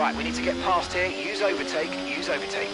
Right, we need to get past here. Use overtake, use overtake.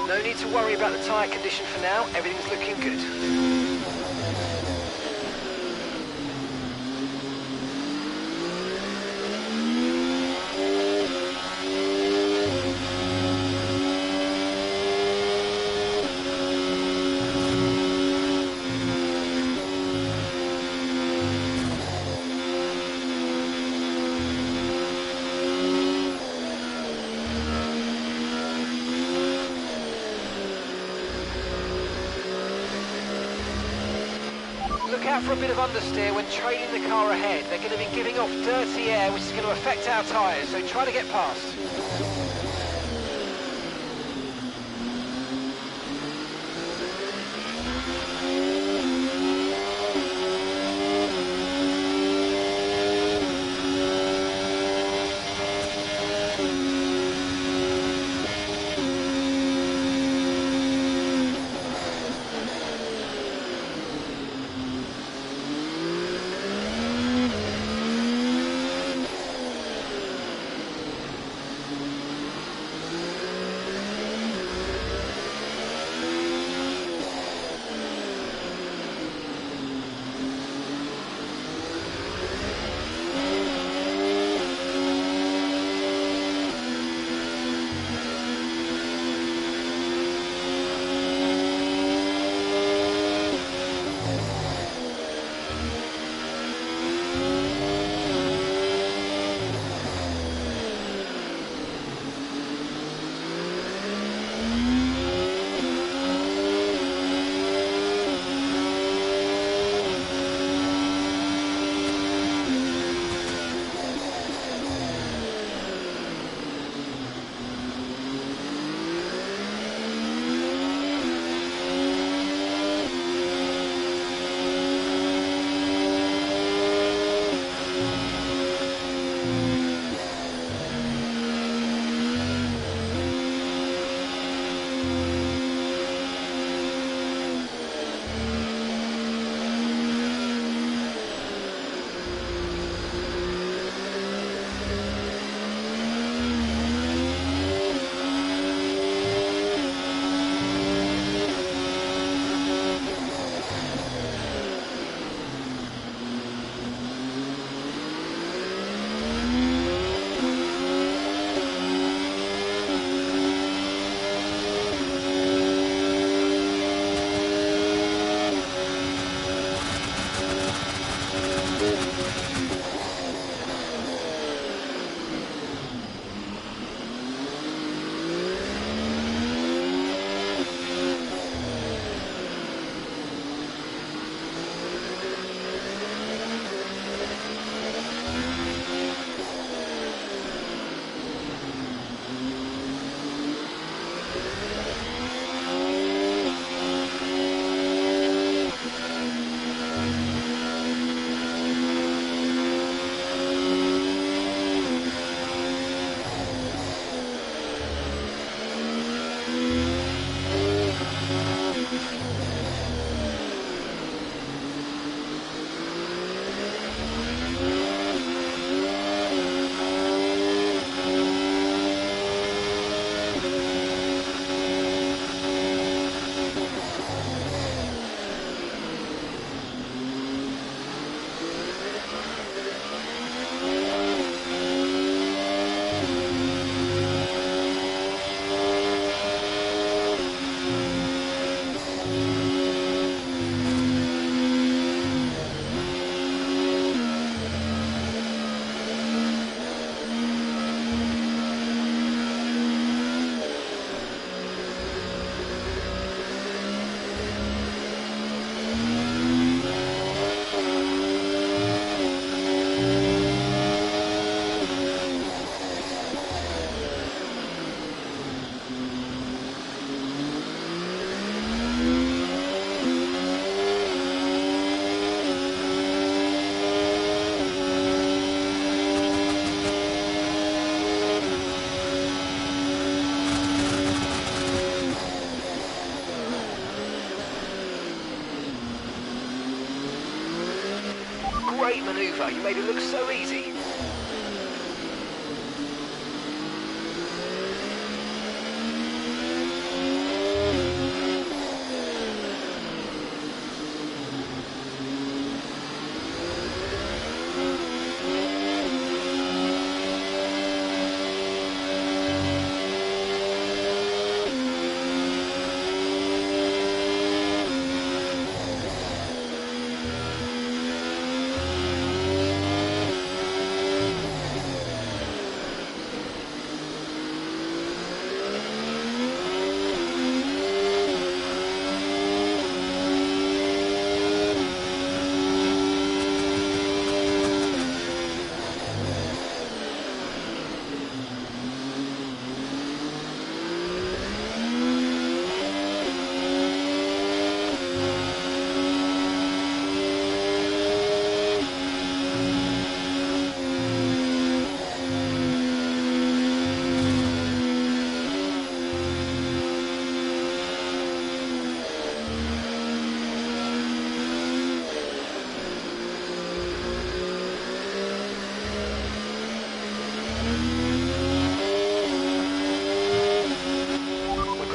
No need to worry about the tyre condition for now, everything's looking good. Look out for a bit of understeer when trailing the car ahead. They're going to be giving off dirty air, which is going to affect our tyres, so try to get past. great manoeuvre. You made it look so easy.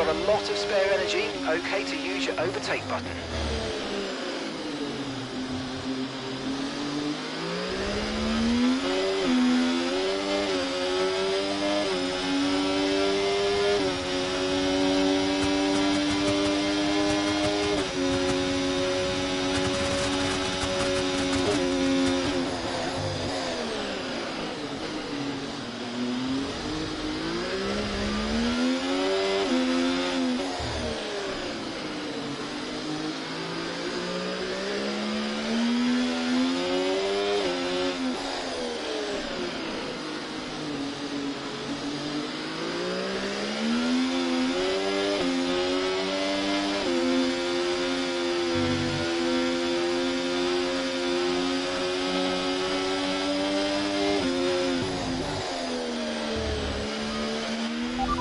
A lot of spare energy, okay to use your overtake button.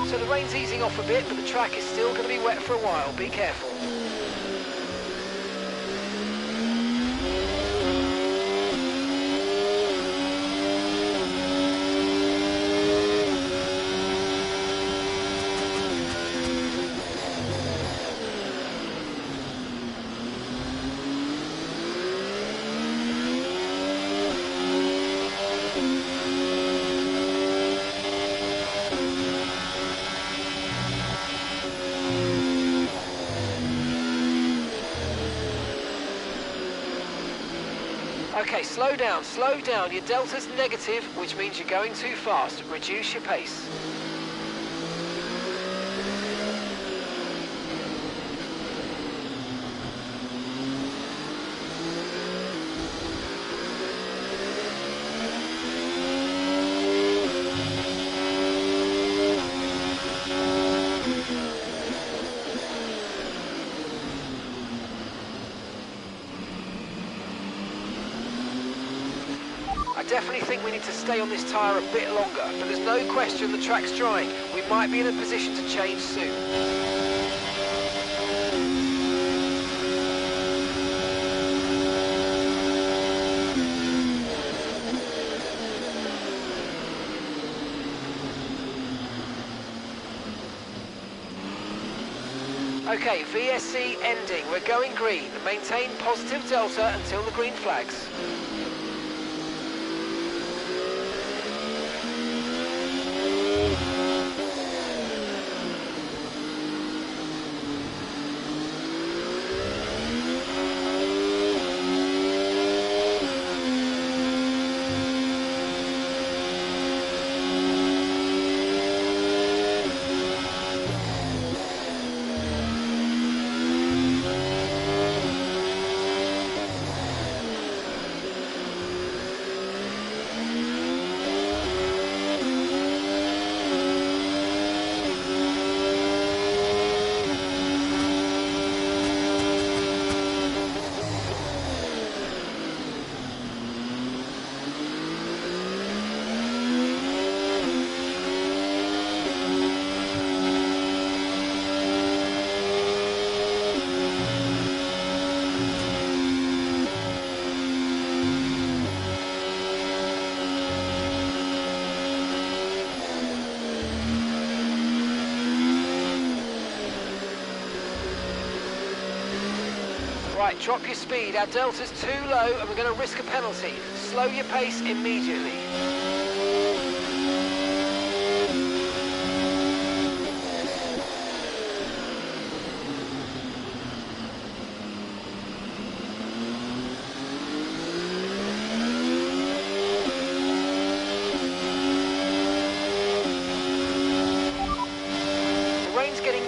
So the rain's easing off a bit, but the track is still going to be wet for a while. Be careful. Okay, slow down, slow down. Your delta's negative, which means you're going too fast. Reduce your pace. I definitely think we need to stay on this tyre a bit longer, but there's no question the track's drying. We might be in a position to change soon. Okay, VSC ending. We're going green. Maintain positive delta until the green flags. Right, drop your speed. Our delta's too low and we're going to risk a penalty. Slow your pace immediately.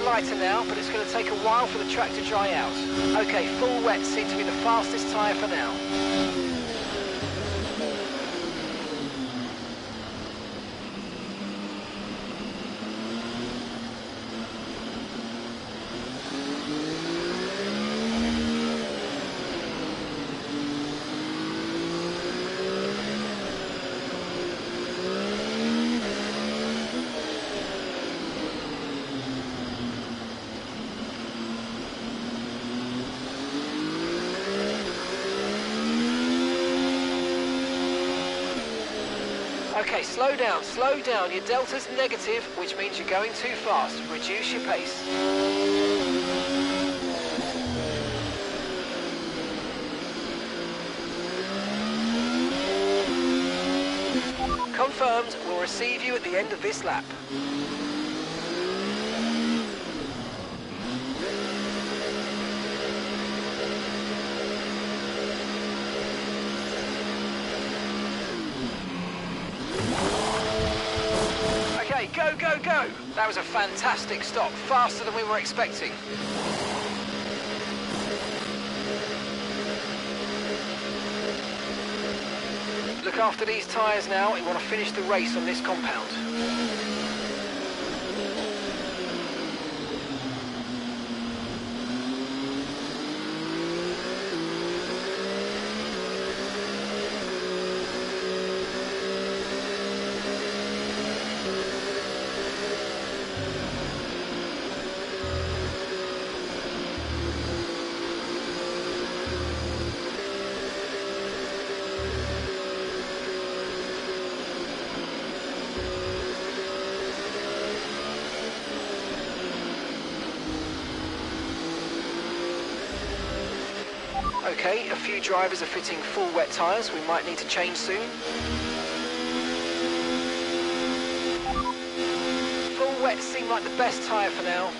Lighter now, but it's going to take a while for the track to dry out. Okay, full wet seems to be the fastest tyre for now. Okay, slow down, slow down. Your delta's negative, which means you're going too fast. Reduce your pace. Confirmed, we'll receive you at the end of this lap. Okay, go, go, go! That was a fantastic stop, faster than we were expecting. Look after these tyres now, we want to finish the race on this compound. Okay, a few drivers are fitting full wet tyres. We might need to change soon. Full wet seem like the best tyre for now.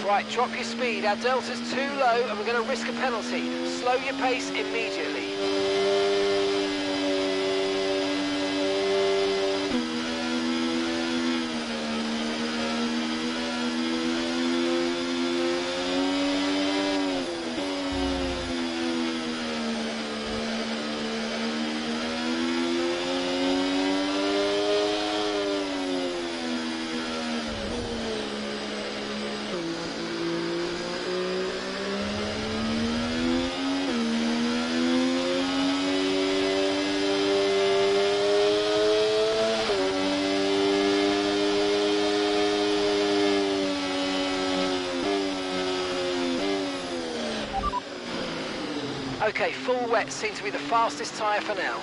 Right, drop your speed. Our delta's too low and we're going to risk a penalty. Slow your pace immediately. Okay, full wet seems to be the fastest tyre for now.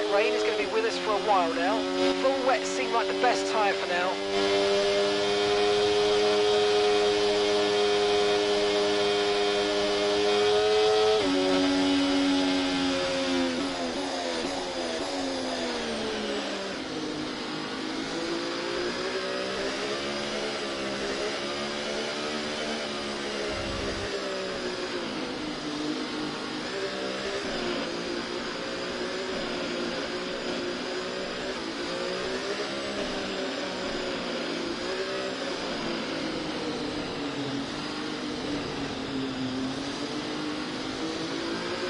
wet rain is going to be with us for a while now. Full wet seemed like the best tyre for now.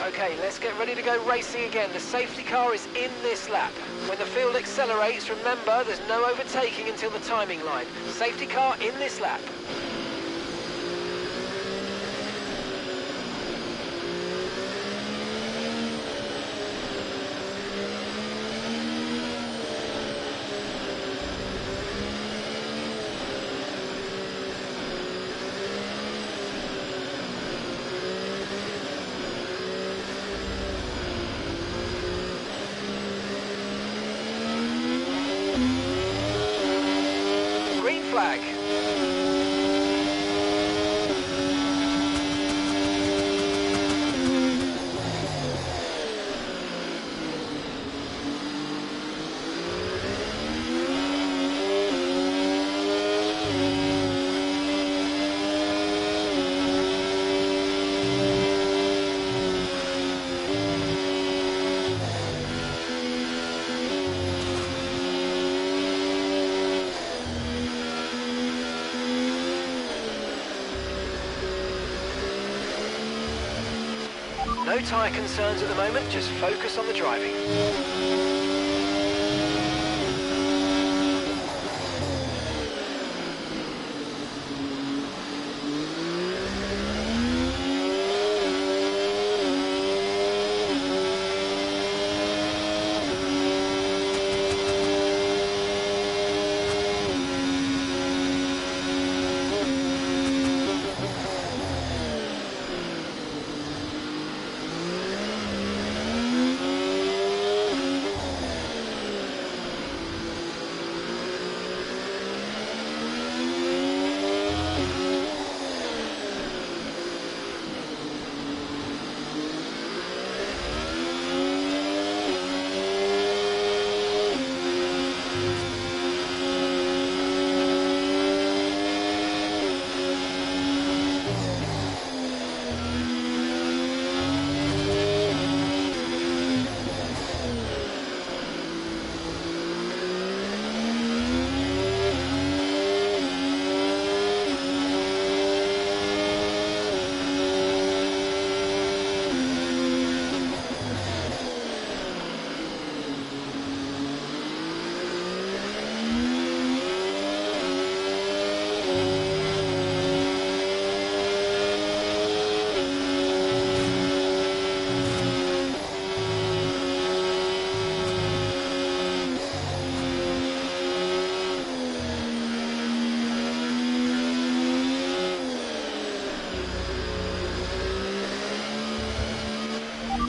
Okay, let's get ready to go racing again. The safety car is in this lap. When the field accelerates, remember there's no overtaking until the timing line. Safety car in this lap. Flag. No tyre concerns at the moment, just focus on the driving.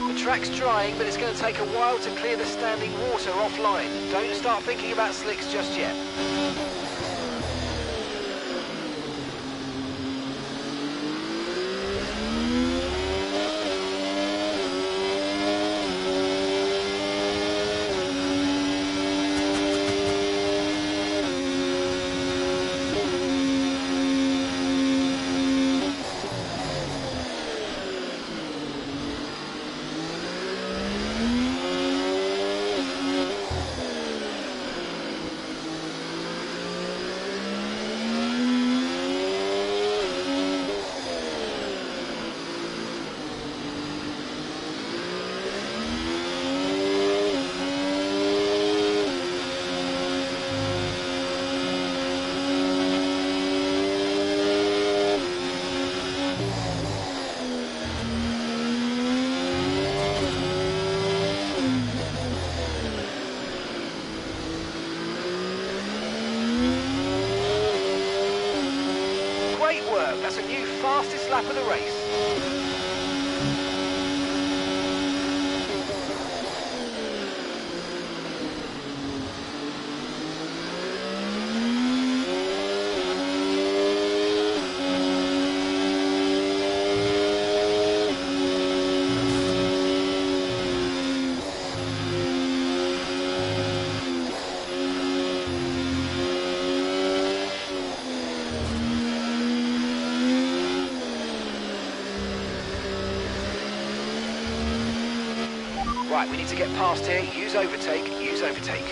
The track's drying, but it's going to take a while to clear the standing water offline. Don't start thinking about slicks just yet. That's a new fastest lap of the race. Right, we need to get past here. Use overtake, use overtake.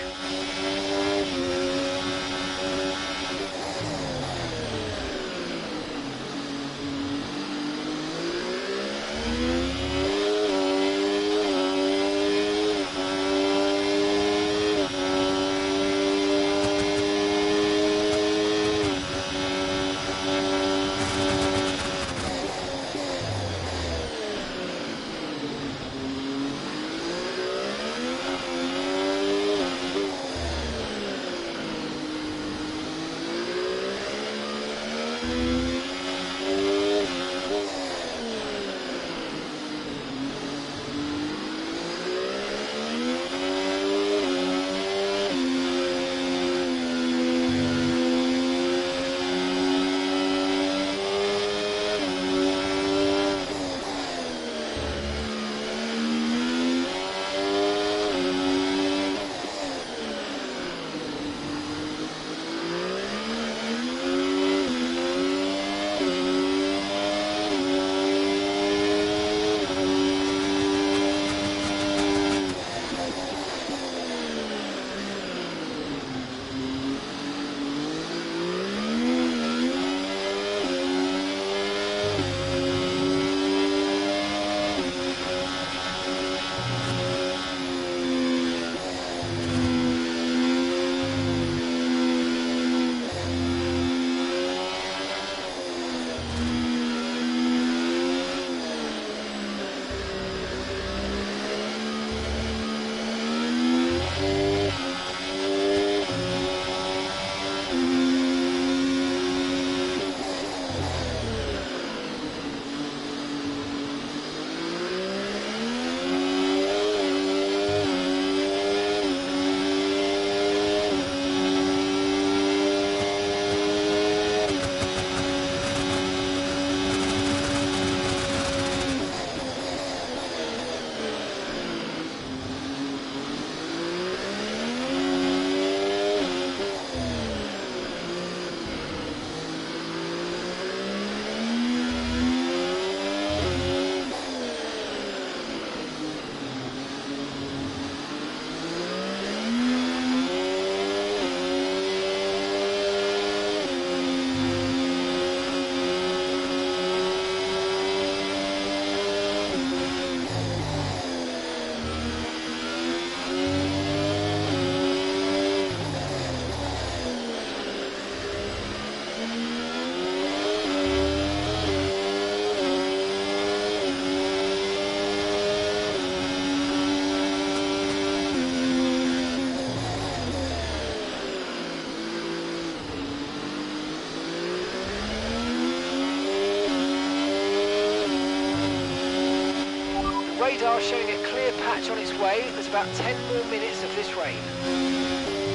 Radar showing a clear patch on its way. There's about 10 more minutes of this rain.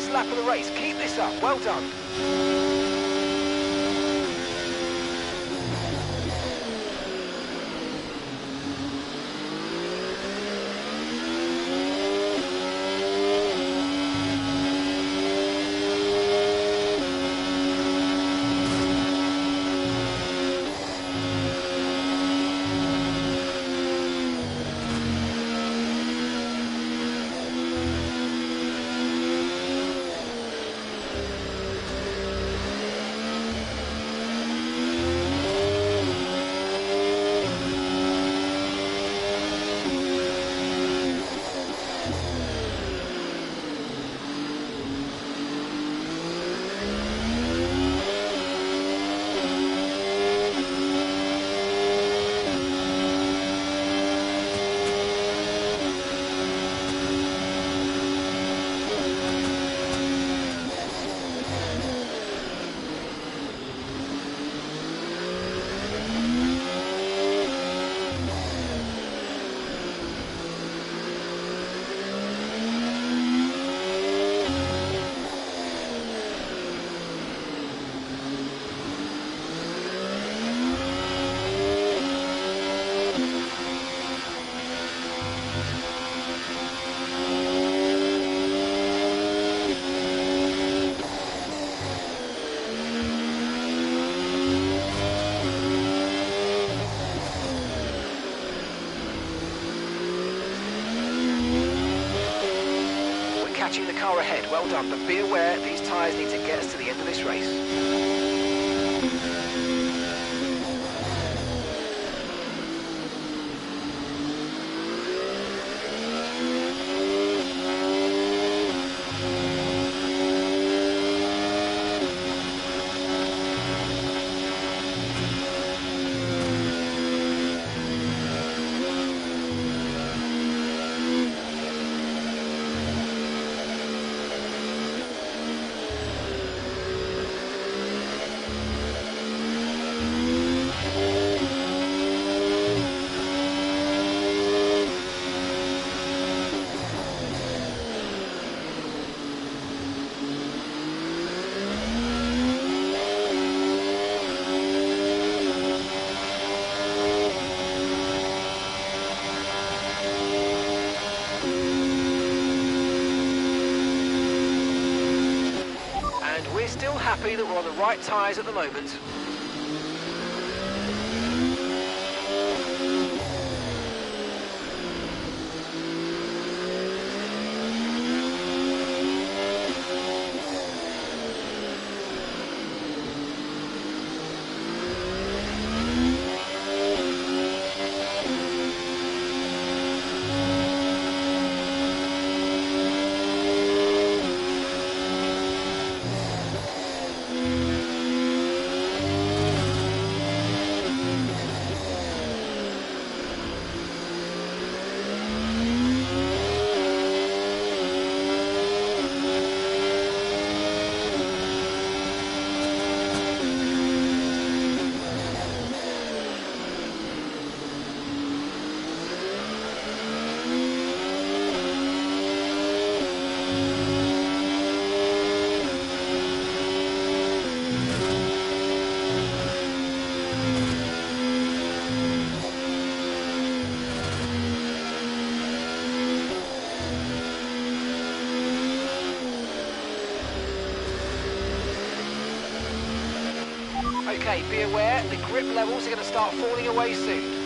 last lap of the race. Keep this up. Well done. Catching the car ahead, well done, but be aware these tyres need to get us to the end of this race. We're still happy that we're on the right tyres at the moment. Okay, be aware, the grip levels are going to start falling away soon.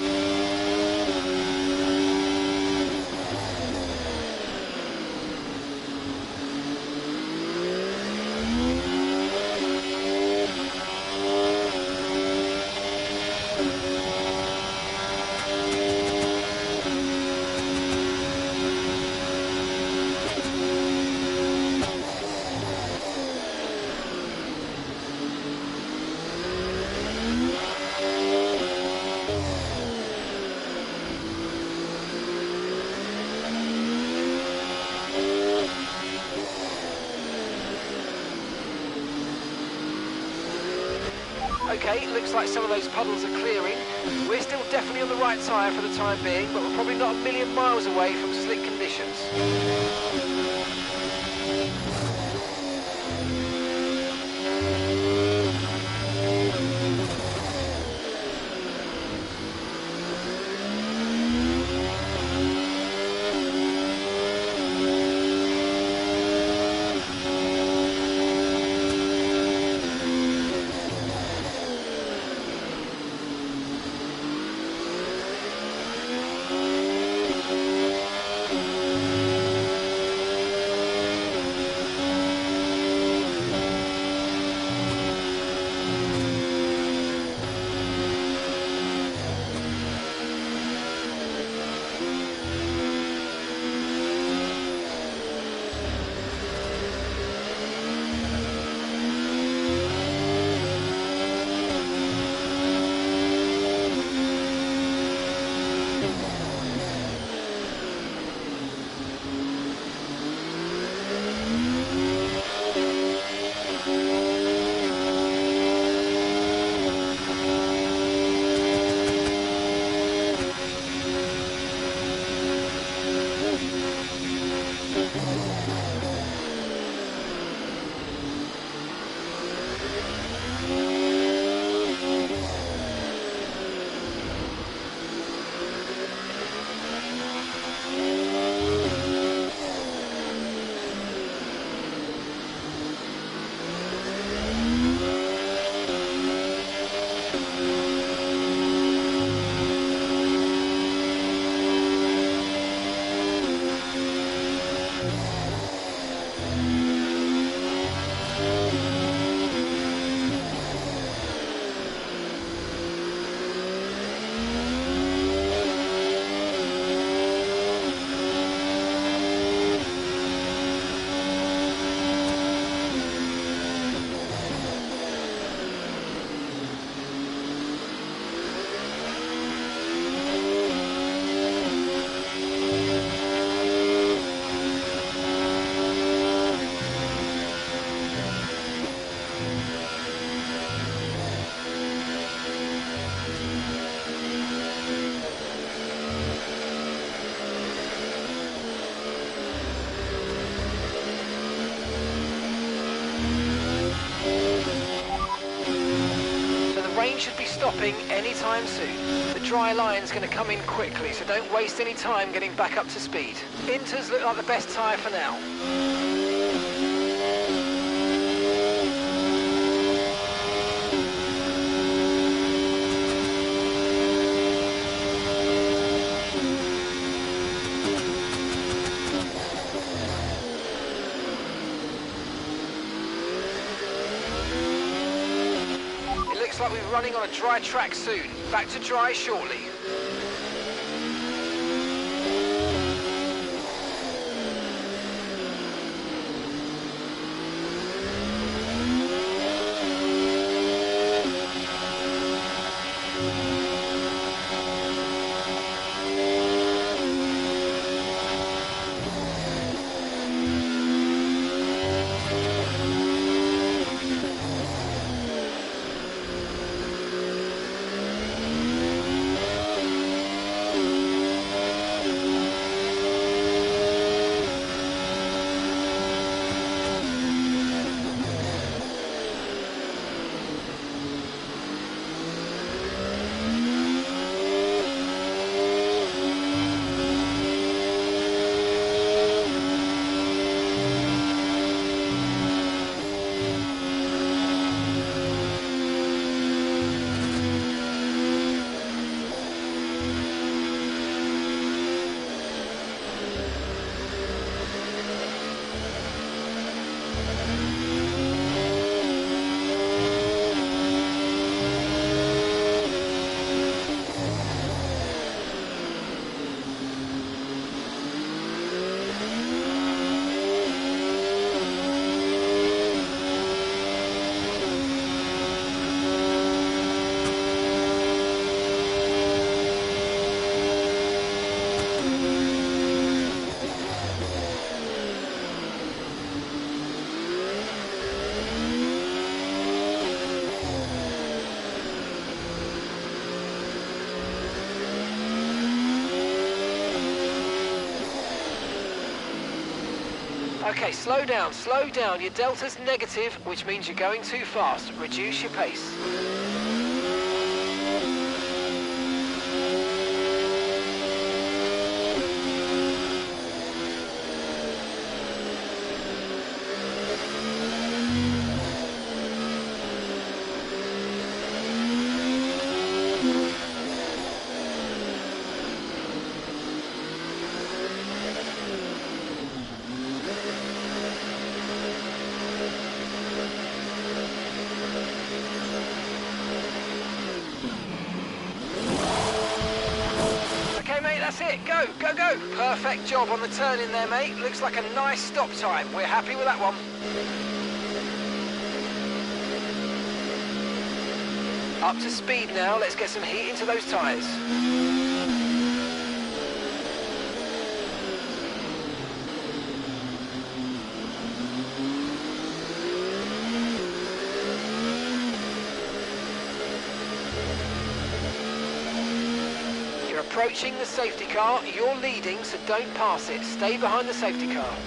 Okay, looks like some of those puddles are clearing. We're still definitely on the right tyre for the time being, but we're probably not a million miles away from slick conditions. should be stopping anytime soon. The dry line's going to come in quickly, so don't waste any time getting back up to speed. Inters look like the best tyre for now. Looks like we're running on a dry track soon. Back to dry shortly. Okay, slow down, slow down. Your delta's negative, which means you're going too fast. Reduce your pace. That's it, go, go, go. Perfect job on the turn in there, mate. Looks like a nice stop time. We're happy with that one. Up to speed now, let's get some heat into those tyres. Approaching the safety car, you're leading, so don't pass it. Stay behind the safety car.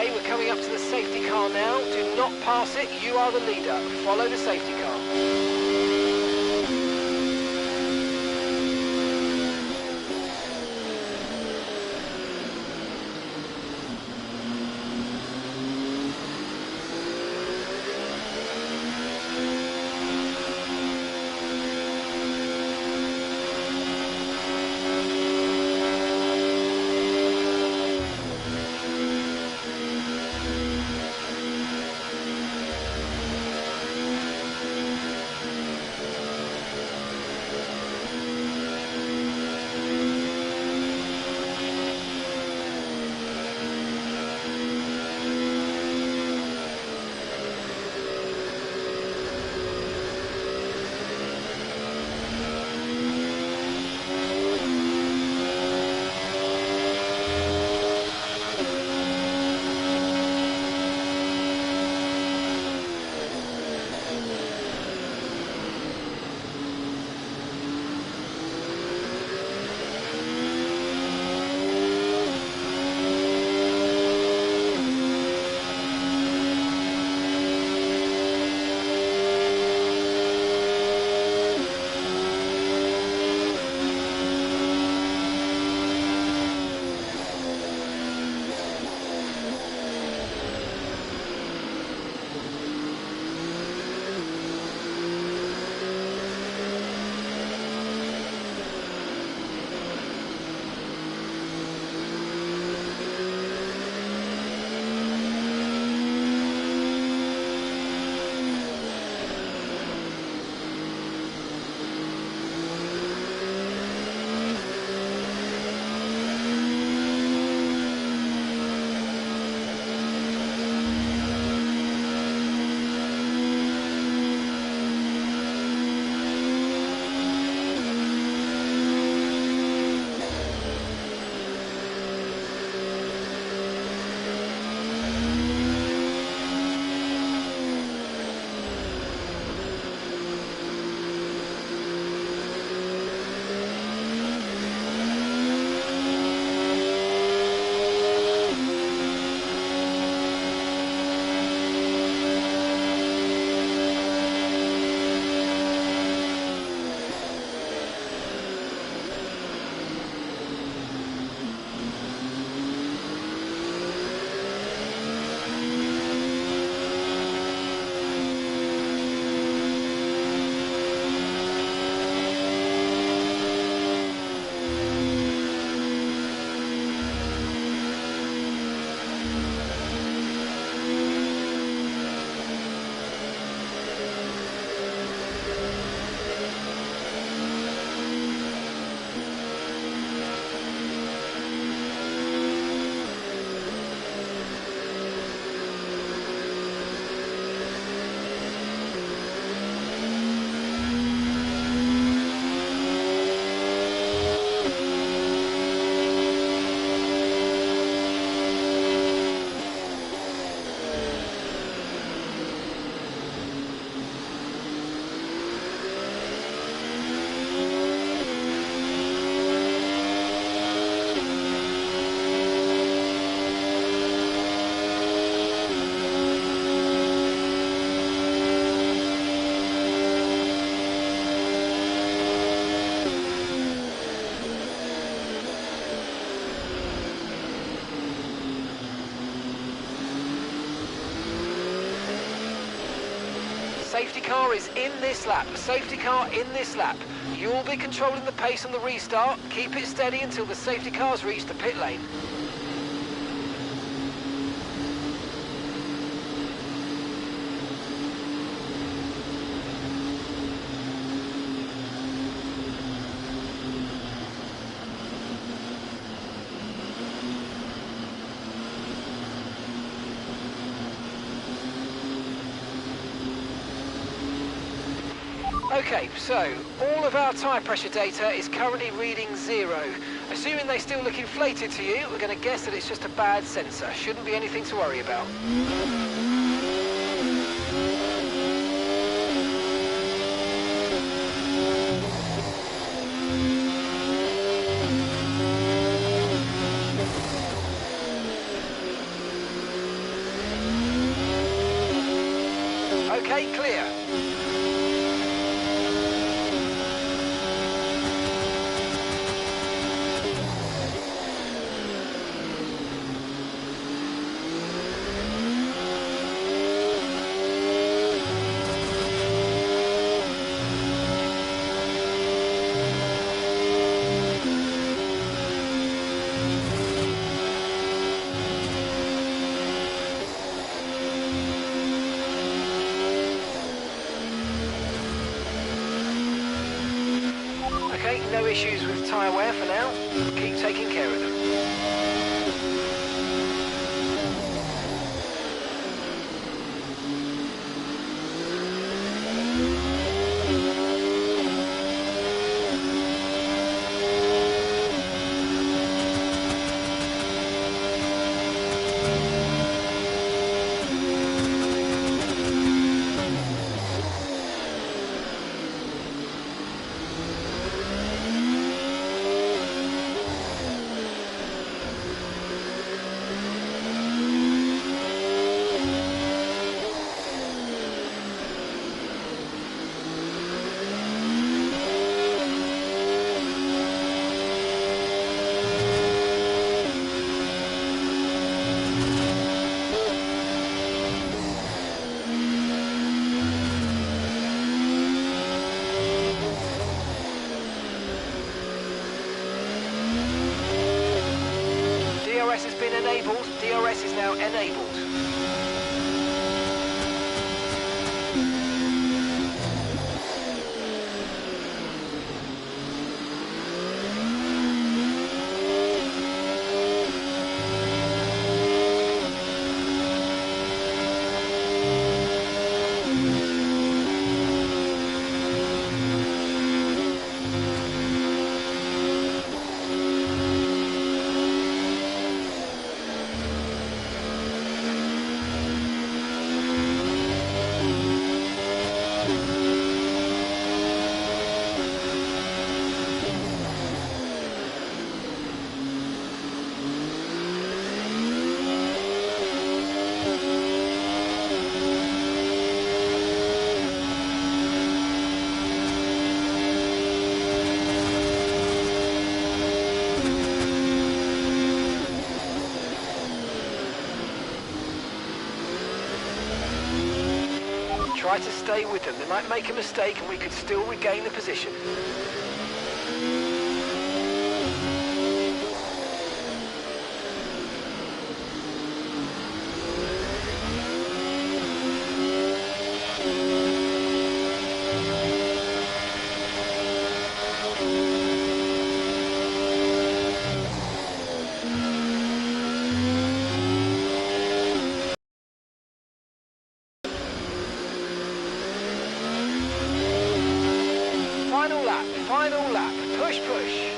Okay, we're coming up to the safety car now. Do not pass it, you are the leader. Follow the safety car. Safety car is in this lap. Safety car in this lap. You'll be controlling the pace on the restart. Keep it steady until the safety cars reach the pit lane. Okay, so all of our tyre pressure data is currently reading 0. Assuming they still look inflated to you, we're going to guess that it's just a bad sensor. Shouldn't be anything to worry about. issues with tyre wear for now. Keep taking care of them. DRS has been enabled. DRS is now enabled. Try to stay with them. They might make a mistake and we could still regain the position. Final lap, push, push.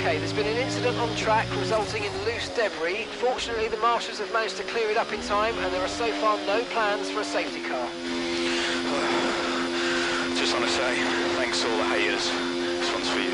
Okay, there's been an incident on track resulting in loose debris. Fortunately, the marshals have managed to clear it up in time, and there are so far no plans for a safety car. Just want to say, thanks to all the haters. This one's for you.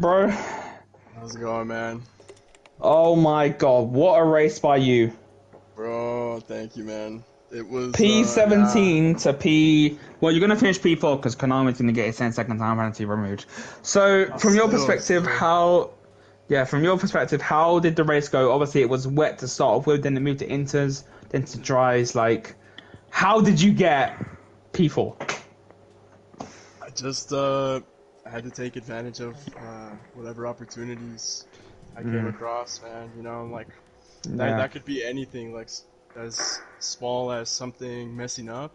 Bro. How's it going, man? Oh my god, what a race by you. Bro, thank you, man. It was, yeah. P17 to P... Well, you're going to finish P4 because Konami's going to get his 10-second time penalty removed. So, from your perspective, Still. how... Yeah, from your perspective, how did the race go? Obviously, it was wet to start off with, then it moved to inters, then to dries. Like, how did you get P4? I just, I had to take advantage of, whatever opportunities I came across, man. You know, like, that could be anything, like, as small as something messing up.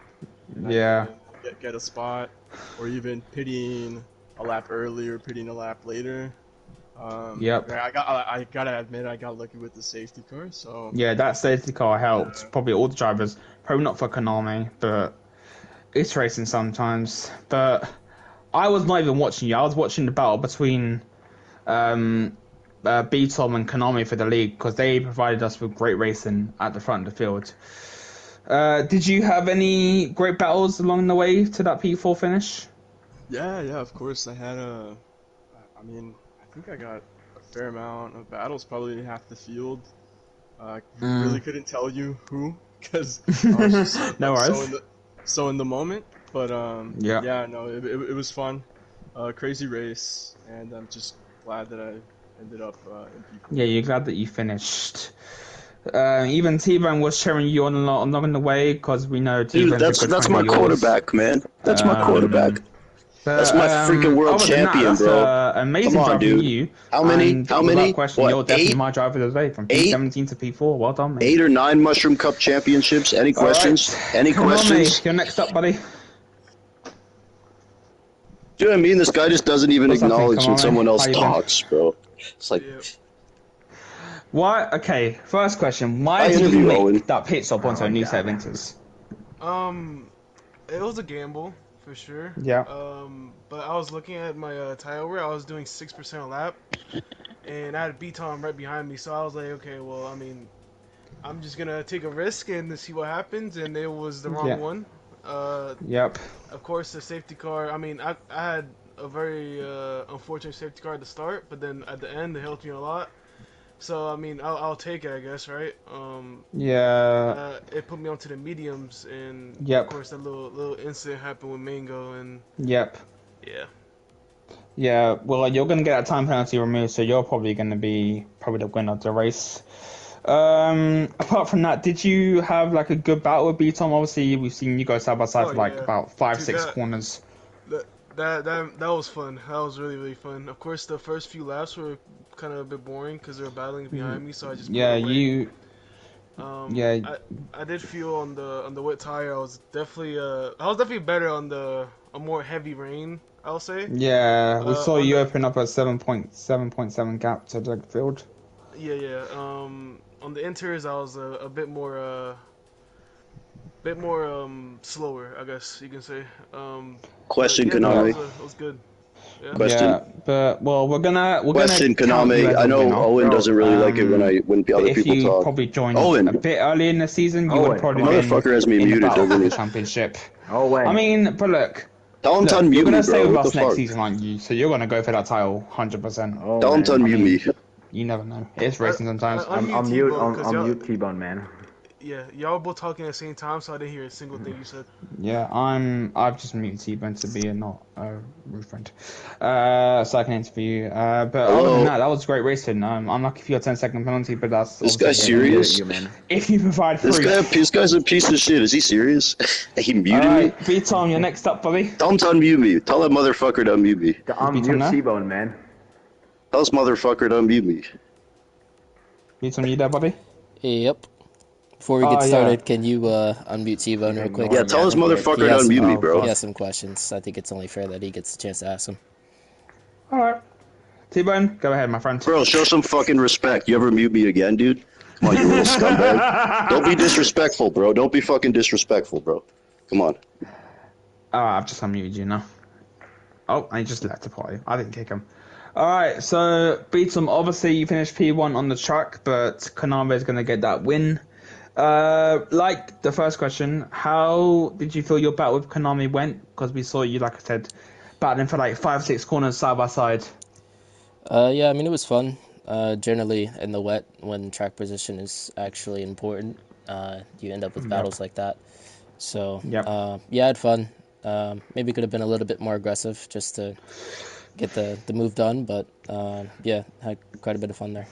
And Yeah. I can get a spot, or even pitting a lap early or pitting a lap later. Yep. I gotta admit, I got lucky with the safety car, so... Yeah, that safety car helped. Probably all the drivers. Probably not for Konami, but it's racing sometimes. But I was not even watching you. I was watching the battle between BTOM and Konami for the league because they provided us with great racing at the front of the field. Did you have any great battles along the way to that P4 finish? Yeah, of course. I had I mean, I think I got a fair amount of battles, probably half the field. Really couldn't tell you who, because I was just No worries. so in the moment. But Yeah. no, it was fun. Crazy race, and I'm just glad that I ended up in P4. Yeah, you're glad that you finished. Even T-Bone was cheering you on along the way because we know T-Bone's Dude, that's my quarterback, man. That's my quarterback. But, that's my freaking world champion, that's bro. Amazing Come on, drive dude. from you. How many? And How without many? question, What, you're definitely 8? my driver of the day from P17 to P4. Well done, mate. 8 or 9 Mushroom Cup championships? Any questions? Right. Any Come questions? on, mate. You're next up, buddy. Do you know what I mean? This guy just doesn't even What's happening? acknowledge Come when on, someone mate. else How you been? talks, bro. It's like, Why? Okay, first question. Why I did you interview make Owen. that pit stop onto a new set of inters? It was a gamble for sure. Yeah. But I was looking at my tire wear. I was doing 6% a lap, and I had B-Tom right behind me. So I was like, okay, well, I mean, I'm just gonna take a risk and see what happens. And it was the wrong one. Yep. Of course, the safety car. I mean, I had a very unfortunate safety car at the start, but then at the end, it helped me a lot. So I mean, I'll take it, I guess, right? Yeah. It put me onto the mediums, and Yep. of course, that little incident happened with Mango, and Yep. yeah. Yeah, well, you're going to get that time penalty removed, so you're probably going to be the winner of the race. Apart from that, did you have like a good battle with B-Tom? Obviously, we've seen you guys side by side for like about 5-6 corners. That was fun. That was really, really fun. Of course, the first few laps were kind of a bit boring because they were battling behind me, so I just pulled away. I did feel on the wet tire. I was definitely better on a more heavy rain, I'll say. Yeah, we saw you open up a 7.7 gap to the field. Yeah. On the inters, I was a bit more slower, I guess you can say. question, yeah, Konami. It was good. Yeah. Question. Yeah, but well, we're gonna Question, count you Konami. as a I know winner. Owen doesn't really like it when other If people you talk. probably joined Owen. a bit early in the season, you would probably been Motherfucker has me in the muted, battle for doesn't the he? championship. Owen. I mean, but look, Tell him to you're unmute gonna me, stay bro. with What us the next fuck? season, aren't you? So you're gonna go for that title, 100%. Oh, Tell him to man. unmute me. You never know. It's racing sometimes. I'm mute T-Bone, man. Yeah, y'all both talking at the same time, so I didn't hear a single thing you said. Yeah, I've just muted T-Bone to be not a rude friend. So I can interview you. But other than that was great racing. I'm lucky for your 10-second penalty, but that's This guy's serious? if you provide proof. This guy's a piece of shit. Is he serious? He muted me? B-Tom, you're next up, buddy. Tell him to unmute me. Tell that motherfucker to unmute me. Unmute T-Bone, man. Tell this motherfucker to unmute me. B-Tom, you there, buddy? Yep. Before we get started, can you unmute T-Bone real quick? Yeah, tell this motherfucker to unmute me, bro. He has some questions. I think it's only fair that he gets a chance to ask them. Alright. T-Bone, go ahead, my friend. Bro, show some fucking respect. You ever mute me again, dude? Come on, you little scumbag. Don't be disrespectful, bro. Don't be fucking disrespectful, bro. Come on. I've just unmuted you now. Oh, I just left the party. I didn't kick him. Alright, so B-Tom, obviously you finished P1 on the track, but Konami is going to get that win. Like the first question, how did you feel your battle with Konami went? Because we saw you, like I said, battling for like 5-6 corners side by side. Yeah, I mean, it was fun. Generally, in the wet, when track position is actually important, you end up with Yep. battles like that. So, Yep. yeah, I had fun. Maybe could have been a little bit more aggressive just to get the move done, but yeah, had quite a bit of fun there.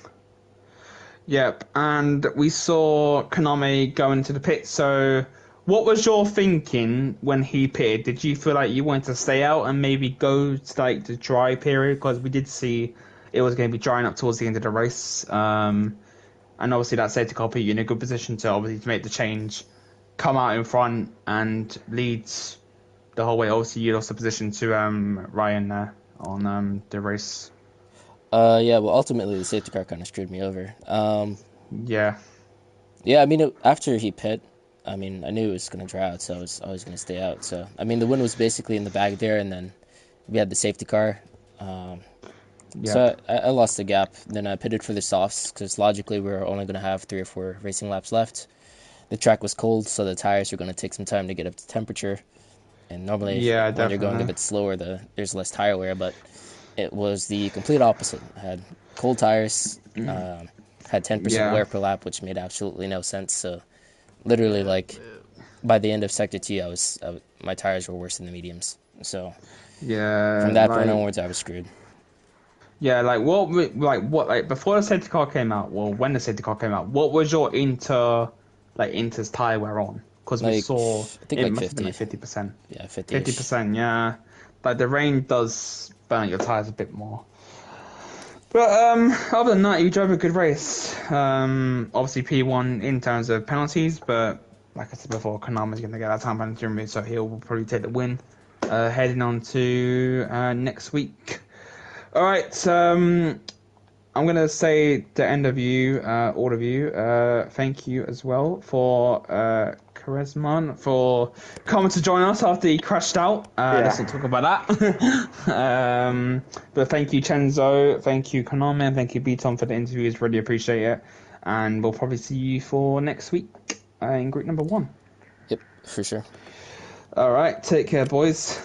Yep. And we saw Konami go into the pit. So, what was your thinking when he pitted? Did you feel like you wanted to stay out and maybe go to like the dry period? Because we did see it was going to be drying up towards the end of the race. And obviously that safety car put you in a good position to obviously to make the change, come out in front and lead the whole way. Obviously you lost the position to Ryan there on the race. Yeah, well, ultimately the safety car kind of screwed me over. Yeah. Yeah, I mean, after he pit, I mean, I knew it was going to dry out, so I was always going to stay out. So, I mean, the win was basically in the bag there, and then we had the safety car. So Yep. I lost the gap. Then I pitted for the softs because logically we were only going to have 3 or 4 racing laps left. The track was cold, so the tires were going to take some time to get up to temperature. And normally, Yeah, when you're going a definitely. bit slower, there's less tire wear. But it was the complete opposite. I had cold tires, had 10% Yeah. wear per lap, which made absolutely no sense. So literally, Yeah, like by the end of sector T, my tires were worse than the mediums. So from Yeah, that point like onwards, I was screwed. yeah, like before the safety car came out, well when the safety car came out, what was your Inter's tire wear on? Because we Like saw I think it like must have been 50, like 50%. yeah, 50ish. 50%, yeah. Like the rain does burn your tires a bit more. But other than that, you drove a good race. Obviously P1 in terms of penalties, but like I said before, Konami's going to get that time penalty removed, so he'll probably take the win. Heading on to next week. All right, I'm gonna say the end of you, all of you. Thank you as well for Charisman for coming to join us after he crashed out. Let's not talk about that. But thank you, Chenzo. Thank you, Konami, and thank you, Beaton, for the interviews. Really appreciate it. And we'll probably see you for next week in group number 1. Yep, for sure. All right, take care, boys.